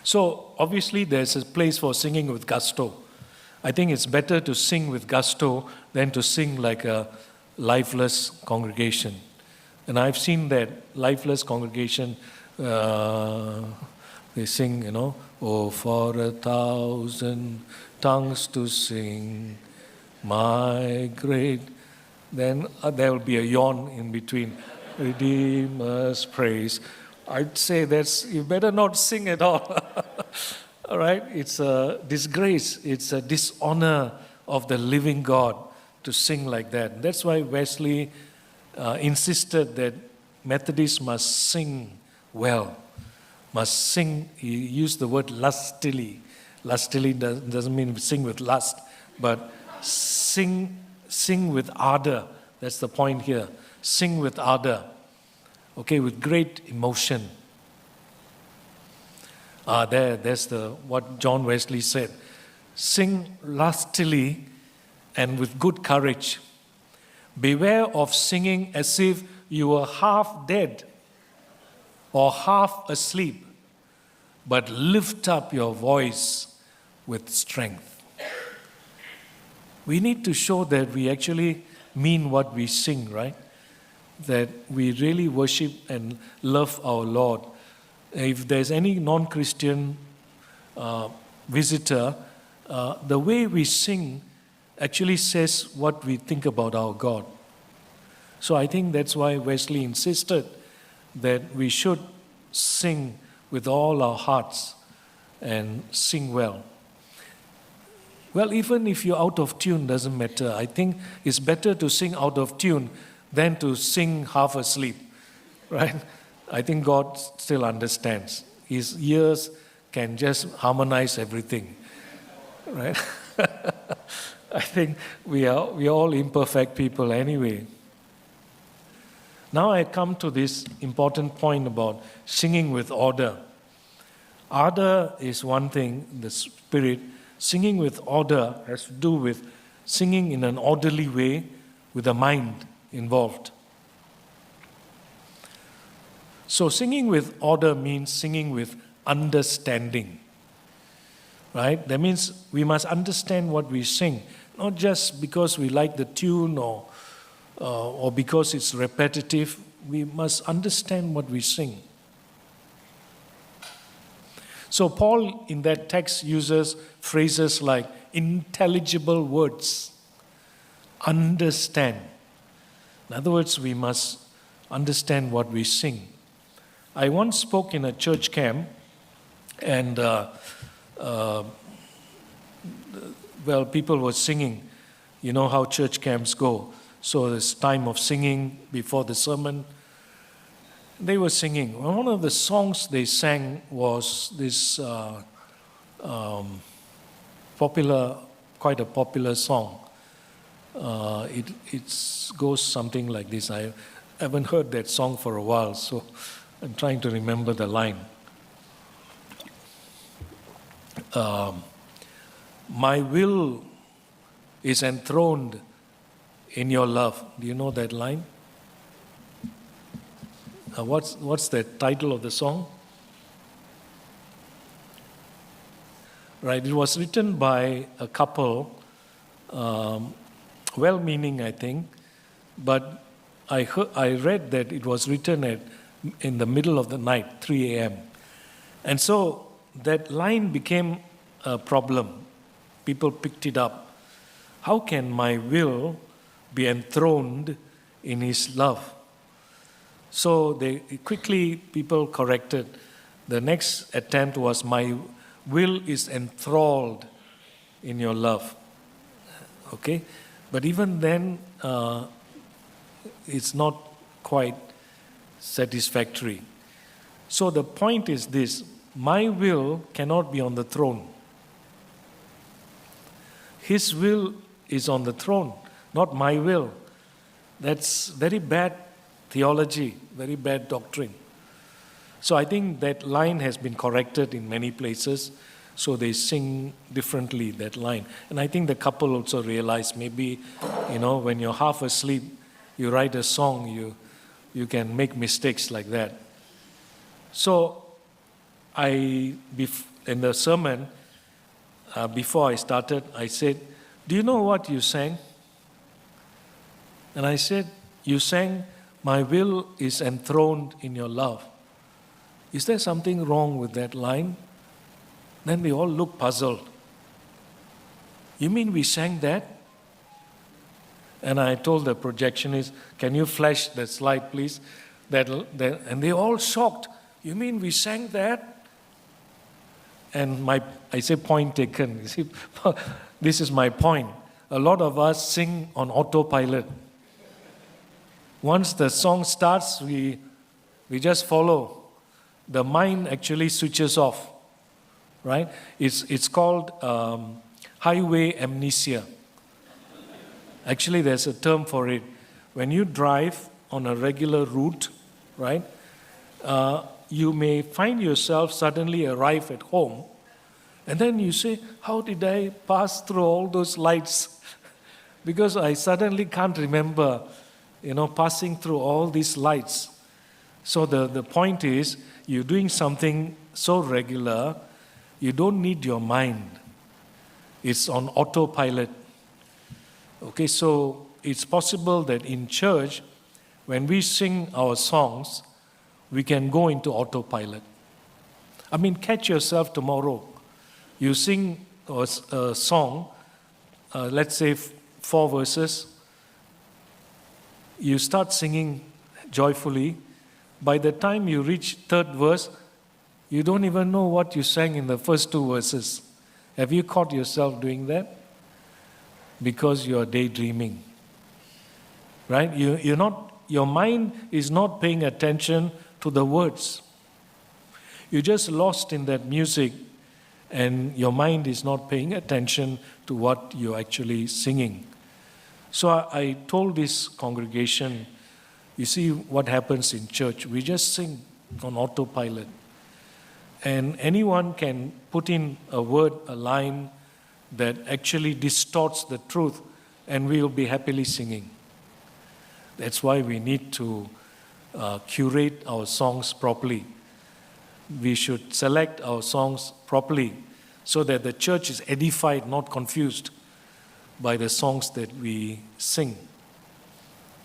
So obviously there's a place for singing with gusto. I think it's better to sing with gusto than to sing like a lifeless congregation. And I've seen that lifeless congregation, they sing, oh, for 1,000 tongues to sing, my great. Then there will be a yawn in between. Redeemer's praise. I'd say you better not sing at all. All right? It's a disgrace. It's a dishonor of the living God to sing like that. That's why Wesley insisted that Methodists must sing well. Must sing, he used the word lustily. Lustily doesn't mean sing with lust, but sing with ardor. That's the point here. Sing with ardor. Okay, with great emotion. There's what John Wesley said. Sing lustily and with good courage. Beware of singing as if you were half dead or half asleep, but lift up your voice with strength. We need to show that we actually mean what we sing, right? That we really worship and love our Lord. If there's any non-Christian visitor, the way we sing actually says what we think about our God. So I think that's why Wesley insisted that we should sing with all our hearts and sing well. Well, even if you're out of tune, doesn't matter. I think it's better to sing out of tune than to sing half asleep, right? I think God still understands. His ears can just harmonize everything, right? I think we are all imperfect people anyway. Now I come to this important point about singing with order. Ardor is one thing, the spirit. Singing with order has to do with singing in an orderly way with the mind involved. So singing with order means singing with understanding, right? That means we must understand what we sing, not just because we like the tune or because it's repetitive. We must understand what we sing. So Paul in that text uses phrases like intelligible words, understand. In other words, we must understand what we sing. I once spoke in a church camp, and people were singing. You know how church camps go. So there's time of singing before the sermon. They were singing. One of the songs they sang was this quite a popular song. It goes something like this. I haven't heard that song for a while, so I'm trying to remember the line. My will is enthroned in your love. Do you know that line? What's the title of the song? Right, it was written by a couple, well-meaning, I think, but I read that it was written in the middle of the night, 3 a.m. And so that line became a problem. People picked it up. How can my will be enthroned in his love? So people corrected. The next attempt was, my will is enthralled in your love. Okay? But even then, it's not quite satisfactory. So the point is this: my will cannot be on the throne. His will is on the throne, not my will. That's very bad theology, very bad doctrine. So I think that line has been corrected in many places, so they sing differently, that line. And I think the couple also realized maybe, when you're half asleep, you write a song, you can make mistakes like that. So in the sermon, before I started, I said, "Do you know what you sang?" And I said, "You sang, 'My will is enthroned in your love.' Is there something wrong with that line?" Then they all looked puzzled. "You mean we sang that?" And I told the projectionist, "Can you flash that slide, please?" And they all shocked. "You mean we sang that?" And I say, "Point taken." You see, this is my point. A lot of us sing on autopilot. Once the song starts, we just follow. The mind actually switches off, right? It's called highway amnesia. Actually, there's a term for it. When you drive on a regular route, right, you may find yourself suddenly arrive at home, and then you say, "How did I pass through all those lights?" Because I suddenly can't remember, passing through all these lights. So the point is, you're doing something so regular, you don't need your mind. It's on autopilot. Okay, so it's possible that in church, when we sing our songs, we can go into autopilot. I mean, catch yourself tomorrow. You sing a song, let's say 4 verses. You start singing joyfully. By the time you reach 3rd verse, you don't even know what you sang in the first 2 verses. Have you caught yourself doing that? Because you are daydreaming, right? Your mind is not paying attention to the words. You're just lost in that music, and your mind is not paying attention to what you're actually singing. So I told this congregation, you see what happens in church. We just sing on autopilot. And anyone can put in a word, a line that actually distorts the truth, and we will be happily singing. That's why we need to curate our songs properly. We should select our songs properly so that the church is edified, not confused by the songs that we sing.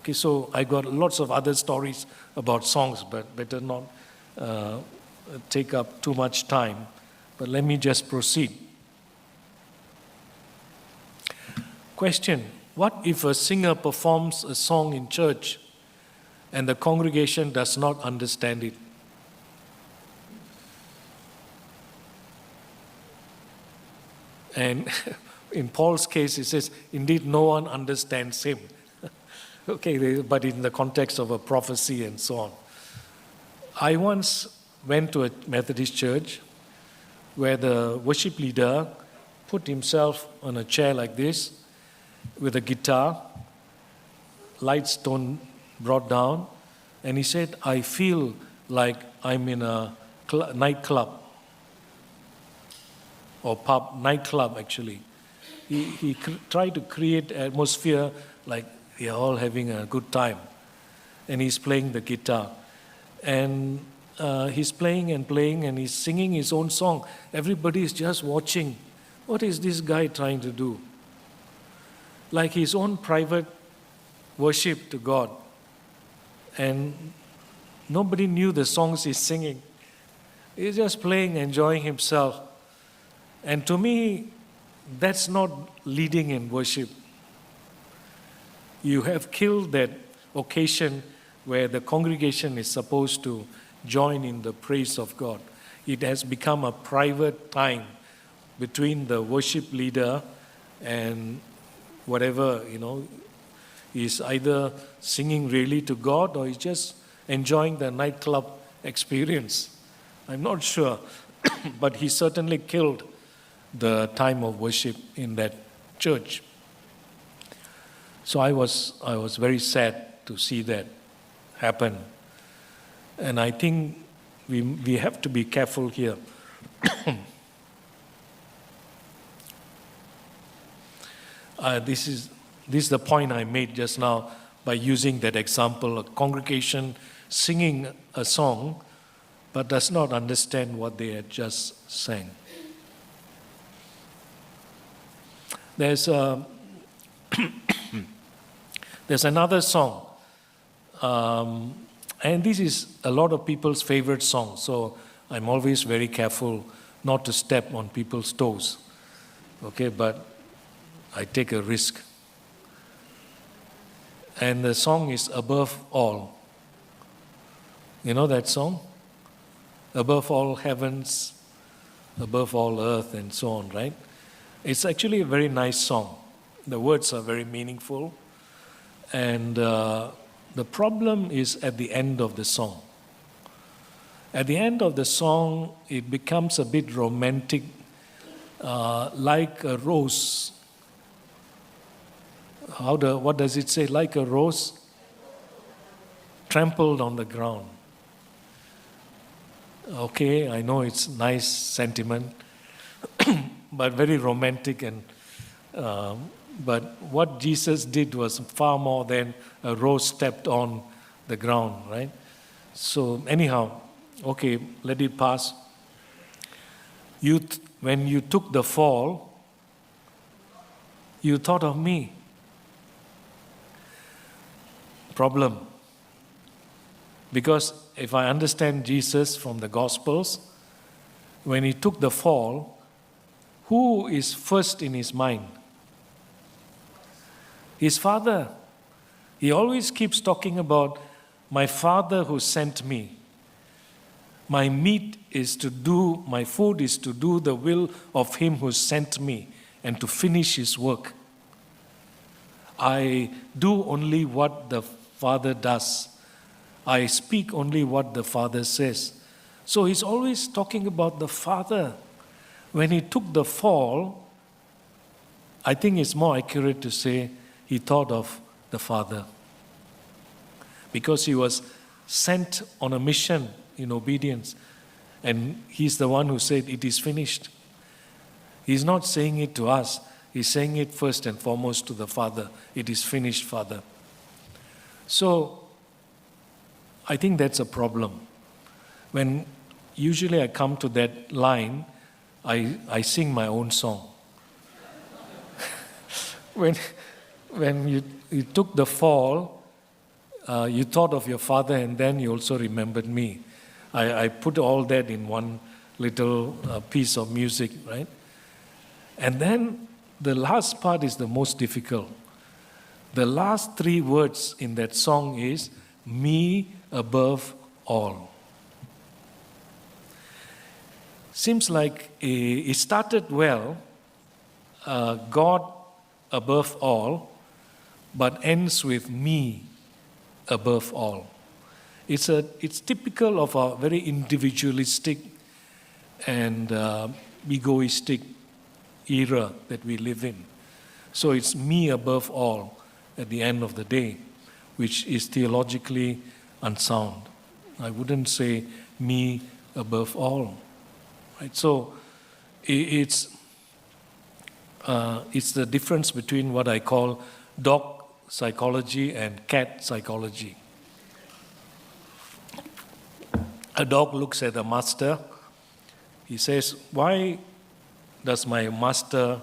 Okay, so I got lots of other stories about songs, but better not take up too much time. But let me just proceed. Question: what if a singer performs a song in church and the congregation does not understand it? And in Paul's case, he says, indeed, no one understands him. Okay, but in the context of a prophecy and so on. I once went to a Methodist church where the worship leader put himself on a chair like this with a guitar, lights brought down, and he said, "I feel like I'm in a nightclub." Or pub, nightclub actually. He tried to create an atmosphere like they're all having a good time. And he's playing the guitar. And he's playing and he's singing his own song. Everybody is just watching. What is this guy trying to do? Like his own private worship to God. And nobody knew the songs he's singing. He's just playing, enjoying himself. And to me, that's not leading in worship. You have killed that occasion where the congregation is supposed to join in the praise of God. It has become a private time between the worship leader and whatever, he's either singing really to God or he's just enjoying the nightclub experience. I'm not sure, but he certainly killed the time of worship in that church. So I was very sad to see that happen. And I think we have to be careful here. This is the point I made just now by using that example, a congregation singing a song but does not understand what they had just sang. There's there's another song, and this is a lot of people's favorite song. So I'm always very careful not to step on people's toes. Okay, but I take a risk. And the song is Above All. You know that song? Above all heavens, above all earth, and so on, right? It's actually a very nice song. The words are very meaningful. And the problem is at the end of the song. At the end of the song, it becomes a bit romantic, like a rose. What does it say? Like a rose trampled on the ground. Okay, I know it's nice sentiment, but very romantic. But what Jesus did was far more than a rose stepped on the ground, right? So anyhow, okay, let it pass. When you took the fall, you thought of me. Problem. Because if I understand Jesus from the Gospels, when he took the fall, who is first in his mind? His Father. He always keeps talking about my Father who sent me. My food is to do the will of him who sent me and to finish his work. I do only what the Father does. I speak only what the Father says. So he's always talking about the Father. When he took the fall, I think it's more accurate to say he thought of the Father. Because he was sent on a mission in obedience. And he's the one who said, it is finished. He's not saying it to us. He's saying it first and foremost to the Father. It is finished, Father. So, I think that's a problem. When usually I come to that line, I sing my own song. when you took the fall, you thought of your Father and then you also remembered me. I put all that in one little piece of music, right? And then the last part is the most difficult. The last 3 words in that song is, me above all. Seems like it started well, God above all, but ends with me above all. It's typical of a very individualistic and egoistic era that we live in. So it's me above all at the end of the day, which is theologically unsound. I wouldn't say me above all. Right? So it's the difference between what I call dog psychology and cat psychology. A dog looks at a master. He says, why does my master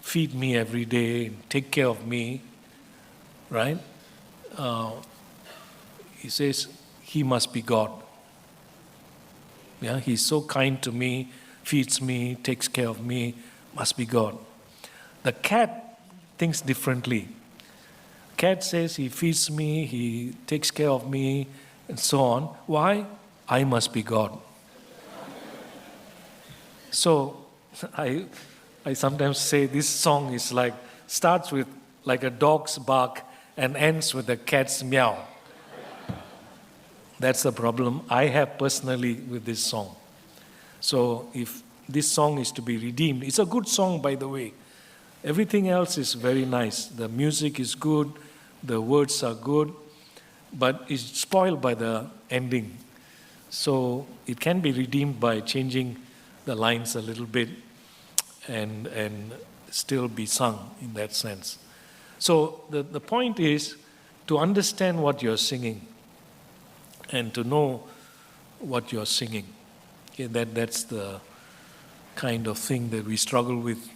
feed me every day, take care of me, right? He says, he must be God. Yeah, he's so kind to me, feeds me, takes care of me, must be God. The cat thinks differently. Cat says he feeds me, he takes care of me, and so on. Why? I must be God. So I sometimes say this song is like, starts with like a dog's bark and ends with a cat's meow. That's the problem I have personally with this song. So if this song is to be redeemed, it's a good song, by the way. Everything else is very nice. The music is good, the words are good, but it's spoiled by the ending. So it can be redeemed by changing the lines a little bit and still be sung in that sense. So the point is to understand what you're singing and to know what you're singing. Okay, that's the kind of thing that we struggle with